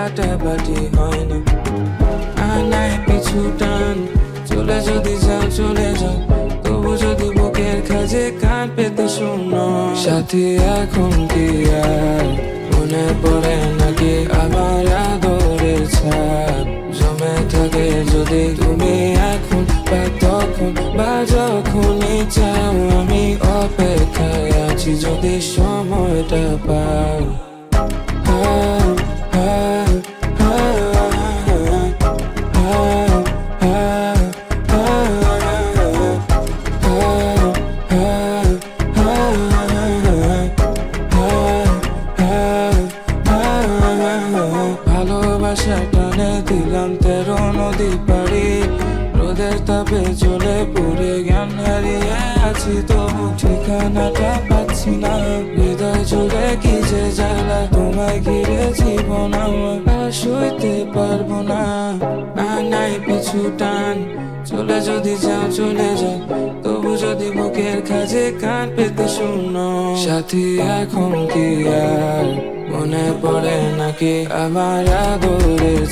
ফাটাফাটি হয় না। আনায় পিছু টান, চলে যদি যাও চলে যাও, তবু যদি বুকের খাজে কান পেতে শোনো। সাথী এখন কি আর মনে পড়ে নাকি আমার আদরের ছাপ জমে থাকে যদি তুমি এখন বা তখন বা যখনই চাও। আমি অপেক্ষায় আছি যদি সময়টা পাও। ভালোবাসা টানে দিলাম 13 নদী পাড়ি, রোদের তাপে জ্বলে পুড়ে জ্ঞান হারিয়ে আছি, তবু ঠিকানাটা পাচ্ছি না। হৃদয় জুড়ে কি যে জ্বালা, তোমায় ঘিরে জীবন আমার আর সইতে পারবো না। নাই পিছু টান, চলে যদি যাও চলে যাও, তবু যদি বুকের খাজে কান পেতে শোনো। সাথী এখন কি আর মনে পড়ে নাকি আমার আদরের